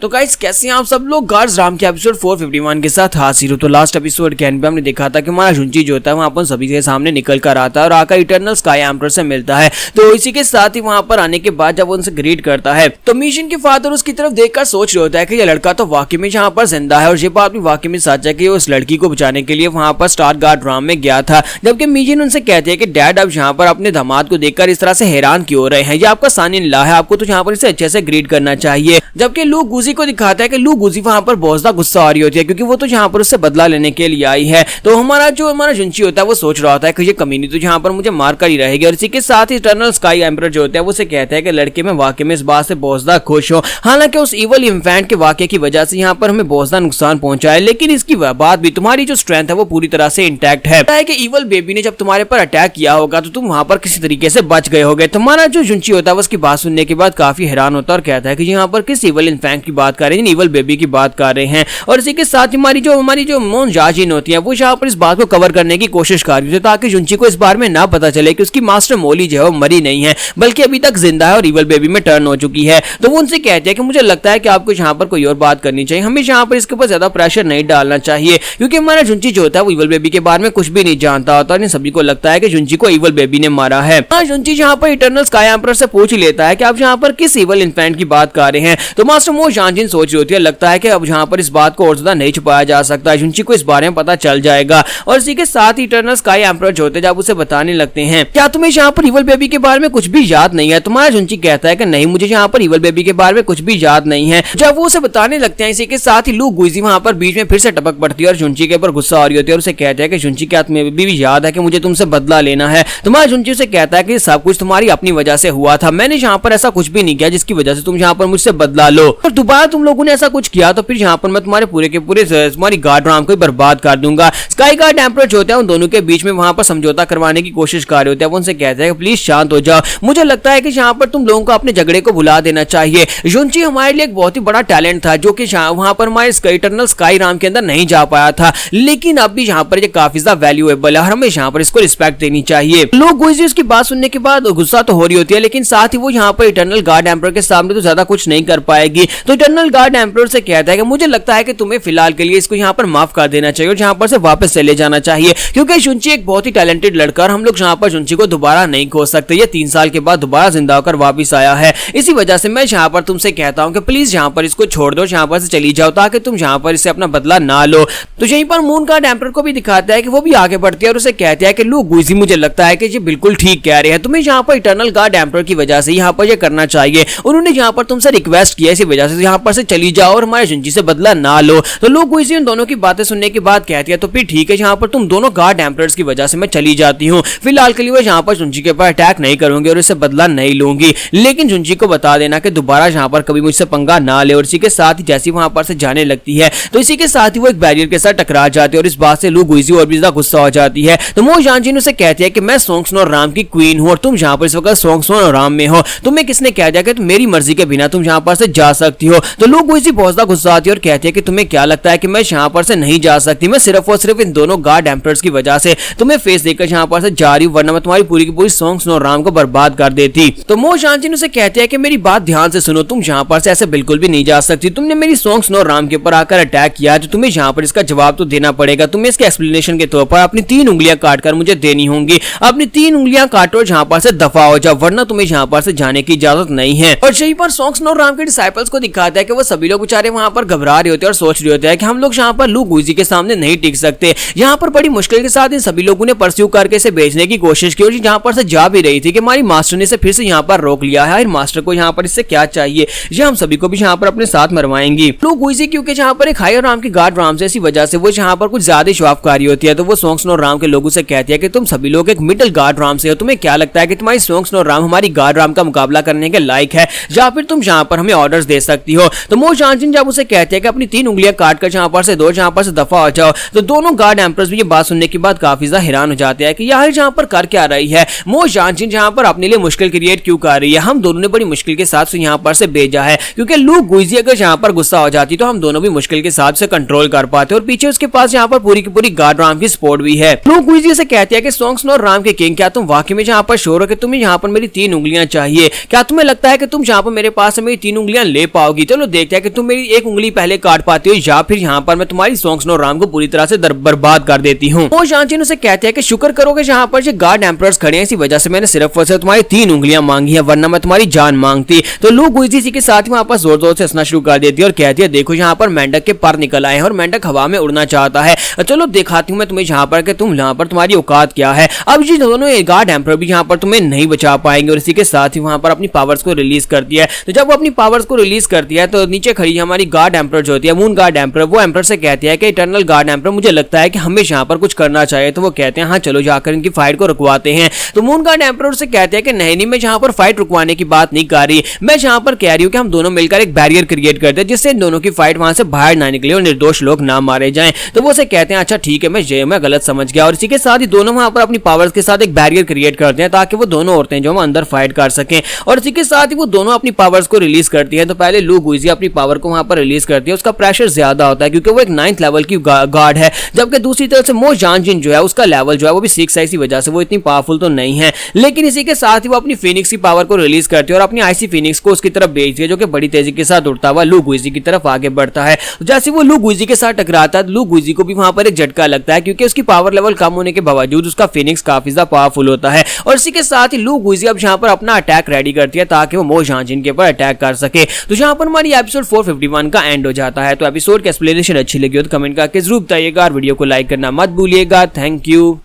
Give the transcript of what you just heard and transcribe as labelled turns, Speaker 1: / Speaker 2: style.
Speaker 1: तो गाइस कैसे हैं आप सब लोग। गार्ड्स राम के एपिसोड 451 के साथ हाजिर हो। तो लास्ट एपिसोड के एंड पे हमने देखा था कि हमारा जुंची जो होता है वहां पर सभी के सामने निकल कर आता है और आकर इटर्नल स्काई एम्परर से मिलता है। तो इसी के साथ ही वहां पर आने के बाद जब उनसे ग्रीट करता है तो मिशन के फादर उसकी तरफ देखकर सोच रहे होता है कि ये लड़का तो वाकई में यहाँ पर जिंदा है और ये बात भी वाकई में सच है कि उस लड़की को बचाने के लिए वहां पर स्टार गार्ड राम में गया था। जबकि मिशन उनसे कहते हैं कि डैड अब यहाँ पर अपने दामाद को देखकर इस तरह से हैरान क्यों हो रहे हैं, ये आपका सन इन लॉ है, आपको तो यहाँ पर इसे अच्छे से ग्रीट करना चाहिए। जबकि लू गुजी को दिखाता है कि लू गुजी वहां पर बहुत ज्यादा गुस्सा आ रही होती है क्योंकि वो तो यहाँ पर उससे बदला लेने के लिए आई है। तो हमारा जुंची होता है वो सोच रहा होता है कि ये कमीनी तो यहाँ पर मुझे मार कर ही रहेगी। और इसी के साथ ही इटर्नल स्काई एम्परर जो होता है वो उसे कहता है कि लड़के में वाकई में इस बात से बहुत ज्यादा खुश हो, हालांकि उस इवल इन्फेंट के वाकये की वजह से यहाँ पर हमें बहुत ज्यादा नुकसान पहुंचा है, लेकिन इसकी बात भी तुम्हारी जो स्ट्रेंथ है वो पूरी तरह से इंटैक्ट है कि इवल बेबी ने जब तुम्हारे पर अटैक किया होगा तो तुम वहां पर किसी तरीके से बच गए होगे। तुम्हारा जो जुंची होता है उसकी बात सुनने के बाद काफी हैरान होता है और कहता है कि यहाँ पर किस इवल इन्फेंट की बात कर रहे हैं, इवल बेबी की बात कर रहे हैं। और इसी के साथ हमारी जो मोन जाजिन होती है वो यहाँ पर इस बात को कवर करने की कोशिश कर रही है ताकि जुंची को इस बारे में ना पता चले कि उसकी मास्टर मोली जो है वो मरी नहीं है बल्कि अभी तक जिंदा है और इवल बेबी में टर्न हो चुकी है। तो वो उनसे कहते हैं कि मुझे लगता है कि आपको यहाँ पर कोई और बात करनी चाहिए, हमें यहाँ पर इसके ऊपर ज्यादा प्रेशर नहीं डालना चाहिए क्योंकि हमारा जुंची जो होता है वो इवल बेबी के बारे में कुछ भी नहीं जानता होता और इन सभी को लगता है कि जुंची को इवल बेबी ने मारा है। जुंची यहाँ पर इटर्नल स्काई एम्परर से पूछ लेता है कि आप यहाँ पर किस इवल इन्फेंट की बात कर रहे हैं। तो मास्टर मो जानजिन सोच रही होती है, लगता है कि अब यहाँ पर इस बात को और ज्यादा नहीं छुपाया जा सकता, जुंची को इस बारे में पता चल जाएगा। और इसी के साथ ही इटर्नल स्काई एम्परर जो होते हैं जब उसे बताने लगते हैं क्या तुम्हें यहाँ पर इवल बेबी के बारे में कुछ भी याद नहीं है। तुम्हारा जुंची कहता है कि नहीं, मुझे यहाँ पर इवल बेबी के बारे में कुछ भी याद नहीं है। जब वो उसे बताने लगते हैं इसी के साथ ही लू गुइजी वहां पर बीच में फिर से टपक पड़ती है और जुंची के ऊपर गुस्सा आ रही होती है और उसे कहता है कि जुंची क्या तुम्हें भी याद है कि मुझे तुमसे बदला लेना है। तुम्हारा जुंची उसे कहता है कि सब कुछ तुम्हारी अपनी वजह से हुआ था, मैंने यहाँ पर ऐसा कुछ भी नहीं किया जिसकी वजह से तुम यहाँ पर मुझसे बदला लो और दोबारा तुम लोगों ने ऐसा कुछ किया तो फिर यहाँ पर मैं तुम्हारे पूरे के पूरे तुम्हारी गार्ड राम को बर्बाद कर दूंगा। स्काई गार्ड एम्परर जो होता है उन दोनों के बीच में वहां पर समझौता करवाने की कोशिश कर रहे होते हैं। वो उनसे कहते हैं कि प्लीज शांत हो जाओ, मुझे लगता है कि यहाँ पर तुम लोगों को अपने झगड़े को भुला देना चाहिए। जुंची हमारे लिए एक बहुत ही बड़ा टैलेंट था जो कि वहां पर हमारे इटर्नल स्काई राम के अंदर नहीं जा पाया था, लेकिन अब भी यहाँ पर ये काफी ज्यादा वैल्यूएबल है और हमें यहाँ पर इसको रिस्पेक्ट देनी चाहिए। लोग उसकी बात सुनने के बाद गुस्सा तो हो रही होती है लेकिन साथ ही वो यहाँ पर इटर्नल गार्ड एम्परर के सामने तो ज्यादा कुछ नहीं कर पाएगी। तो इटर्नल गार्ड एम्परर से कहता है कि मुझे लगता है कि तुम्हें फिलहाल के लिए इसको यहाँ पर माफ कर देना चाहिए और यहाँ पर से वापस चले जाना चाहिए क्योंकि जुंची एक बहुत ही टैलेंटेड लड़का और हम लोग यहाँ पर जुंची को दोबारा नहीं खो सकते। ये 3 साल के बाद दोबारा जिंदा होकर वापस आया है, इसी वजह से मैं यहाँ पर तुमसे कहता हूँ कि प्लीज यहाँ पर इसको छोड़ दो, यहाँ पर से चली जाओ ताकि तुम यहाँ पर इससे अपना बदला ना लो। तो यहीं पर मून गार्ड एम्परर को भी दिखाता है कि वो भी आगे बढ़ती है और उसे कहते हैं कि लू गुइजी मुझे लगता है कि ये बिल्कुल ठीक कह रहे हैं, तुम्हें यहाँ पर इटर्नल गार्ड एम्परर की वजह से यहाँ पर ये करना चाहिए, उन्होंने यहाँ पर तुमसे रिक्वेस्ट किया इसी वजह से यहाँ पर से चली जाओ और हमारे जुंची से बदला ना लो। तो लू गुइजी उन दोनों की बातें सुनने के बाद कहती है तो फिर ठीक है, यहाँ पर तुम दोनों गार्ड एम्परर्स की वजह से मैं चली जाती हूँ, फिलहाल के लिए वो यहाँ पर जुंची के ऊपर अटैक नहीं करूंगी और इससे बदला नहीं लूंगी, लेकिन जुंची को बता देना कि दोबारा यहाँ पर कभी मुझसे पंगा ना ले। और इसी के साथ ही जैसी वहां पर से जाने लगती है तो इसी के साथ ही वो एक बैरियर के साथ टकरा जाती है और इस बात से लू गुइजी और भी ज्यादा गुस्सा हो जाती है। तो मो जानजिन उसे कहती है कि मैं सोंगसन और राम की क्वीन हूँ और तुम यहाँ पर इस वक्त सोंगसन और राम में हो, तुम्हें किसने कह दिया कि तुम मेरी मर्जी के बिना तुम यहाँ पर से जा सकती हो। तो लू गुइजी बहुत ज्यादा गुस्सा आती है और कहती है कि तुम्हें क्या लगता है कि मैं यहाँ पर से नहीं जा सकती, मैं सिर्फ और सिर्फ इन दोनों गार्ड एम्परर्स की वजह से तुम्हें फेस देकर यहाँ पर से जा रही हूँ, वरना मैं तुम्हारी पूरी की पूरी सोंगसन और राम को बर्बाद कर देती। तो मो जानजिन उसे कहते हैं कि मेरी बात ध्यान से सुनो, तुम यहाँ पर से ऐसे बिल्कुल भी नहीं जा सकती, तुमने मेरी सोंगसन और राम के ऊपर आकर अटैक किया तो तुम्हें यहाँ पर इसका जवाब तो देना पड़ेगा, तुम्हें इसके एक्सप्लेनेशन के तौर पर अपनी 3 उंगलियां काटकर मुझे देनी होंगी, अपनी 3 उंगलियां काटो और यहाँ पर से दफा हो जाओ, वरना तुम्हें यहाँ पर से जाने की इजाजत नहीं है। और यहीं पर सोंगसन और राम के डिसाइपल्स को दिखाता है कि वो सभी लोग बेचारे वहां पर घबरा रहे होते हैं और सोच रहे होते हैं कि हम लोग यहाँ पर लू गुइजी के सामने नहीं टिक सकते। यहाँ पर बड़ी मुश्किल के साथ इन सभी लोगों ने परस्यू करके इसे भेजने की कोशिश की और यहाँ पर से जा भी रही थी कि हमारी मास्टर ने इसे फिर से यहाँ पर रोक लिया है, मास्टर को यहाँ पर इससे क्या चाहिए, ये हम सभी को भी यहाँ पर अपने साथ मरवाएंगी। लू गुइजी क्योंकि यहाँ पर एक हाई राम की गार्ड राम से इसी वजह से वो यहाँ पर कुछ ज्यादा शवाफकारी होती है, तो वो सोंगसन और राम के लोगों से कहती है कि तुम सभी लोग एक मिडिल गार्ड राम से हो, तुम्हें क्या लगता है कि तुम्हारी सोंगसन और राम हमारी गार्ड राम का मुकाबला करने के लायक है या फिर तुम यहाँ पर हमें ऑर्डर्स दे सकती हो। तो मो जानजिन जब उसे कहते हैं कि अपनी 3 उंगलियां काटकर यहाँ पर से दो, यहाँ पर से दफा हो जाओ, तो दोनों गार्ड एम्परर्स भी ये बात सुनने के बाद काफी ज्यादा हैरान हो जाते हैं कि यार यहाँ पर कर क्या रही है, मो जानजिन यहाँ पर अपने लिए मुश्किल क्रिएट क्यों कर रही है, हम दोनों ने बड़ी मुश्किल के साथ यहाँ पर से भेजा है क्योंकि लू गुइजी अगर यहाँ पर गुस्सा हो जाती तो हम दोनों भी मुश्किल के साथ से कंट्रोल कर पाते और पीछे उसके पास यहाँ पर पूरी की पूरी गार्ड राम की सपोर्ट भी है। लू गुइजी से कहती है कि सोंगसन और राम के किंग क्या तुम वाकई में यहाँ पर श्योर हो कि तुम्हें यहाँ पर मेरी 3 उंगलियां चाहिए, क्या तुम्हें लगता है कि तुम यहाँ पर मेरे पास से मेरी 3 उंगलियां ले पाओगी, चलो देखते हैं कि तुम मेरी एक उंगली पहले काट पाती हो या फिर यहाँ पर मैं तुम्हारी सोंग्स नो राम को पूरी तरह से बर्बाद कर देती हूँ। वो शांचिन उसे कहते हैं कि शुक्र करोगे यहाँ पर गार्ड एम्परर्स खड़े हैं, इसी वजह से मैंने सिर्फ और सिर्फ तुम्हारी 3 उंगलियां मांगी है, वरना मैं तुम्हारी जान मांगती। तो लू गुइजी इसी के साथ ही वहां पर जोर जोर से हंसना शुरू कर देती है और कहती है देखो यहाँ पर मेंढक के पर निकल आए हैं और मेंढक हवा में उड़ना चाहता है। चलो दिखाती हूँ मैं तुम्हें यहाँ पर कि तुम यहाँ पर तुम्हारी औकात क्या है। अब ये दोनों गार्ड एम्परर भी यहाँ पर तुम्हें नहीं बचा पाएंगे और इसी के साथ ही वहां पर अपनी पावर्स को रिलीज करती है। तो जब वो अपनी पावर्स को रिलीज करती है तो नीचे खड़ी हमारी गार्ड एम्परर जो होती है मून गार्ड एम्परर, वो एम्परर से कहती है कि इटर्नल गार्ड एम्परर मुझे लगता है कि हमें यहाँ पर कुछ करना चाहिए। तो वो कहते हैं हाँ चलो जाकर इनकी फाइट को रुकवाते हैं। तो मून गार्ड एम्परर से कहते हैं कि नहीं मैं यहाँ पर फाइट रुकवाने की बात नहीं कर रही, मैं यहाँ पर कह रही हूँ कि हम दोनों मिलकर एक बैरियर क्रिएट करते हैं जिससे इन दोनों की फाइट वहां से बाहर ना निकले और निर्दोष लोग ना मारे जाएं। तो वो से कहते हैं अच्छा ठीक है मैं गलत समझ गया। और इसी के साथ ही दोनों वहां पर अपनी पावर्स के साथ एक बैरियर क्रिएट करते हैं ताकि वो दोनों औरतें जो अंदर फाइट कर सकें। और इसी के साथ ही वो दोनों अपनी पावर्स को रिलीज करती है। तो पहले लू गुइजी अपनी पावर को वहां पर रिलीज करती है, उसका प्रेशर ज्यादा होता है क्योंकि वो एक 9th लेवल की गार्ड है, जबकि दूसरी तरफ से मो जानजिन जो है उसका लेवल जो है वो भी 6 है, इसी वजह से वो इतनी पावरफुल तो नहीं है। लेकिन इसी के साथ ही वो अपनी फिनिक्स की पावर को रिलीज करती है और अपनी आईसी फिनिक्स को उसकी तरफ भेजती है जो कि बड़ी तेजी के साथ उड़ता हुआ लू गुइजी की तरफ आगे बढ़ता है। जैसे वो लू गुइजी के साथ टकराता है लू गुइजी को भी वहां पर एक झटका लगता है क्योंकि उसकी पावर लेवल कम होने के बावजूद उसका फिनिक्स काफी ज्यादा पावरफुल होता है। और इसी के साथ ही लू गुइजी अब यहाँ पर अपना अटैक रेडी करती है ताकि वो मो जानजिन के ऊपर अटैक कर सके। तो यहाँ पर हमारी एपिसोड 451 का एंड हो जाता है। तो एपिसोड की एक्सप्लेनेशन अच्छी लगी हो तो कमेंट करके जरूर बताइएगा और वीडियो को लाइक करना मत भूलिएगा। Thank you.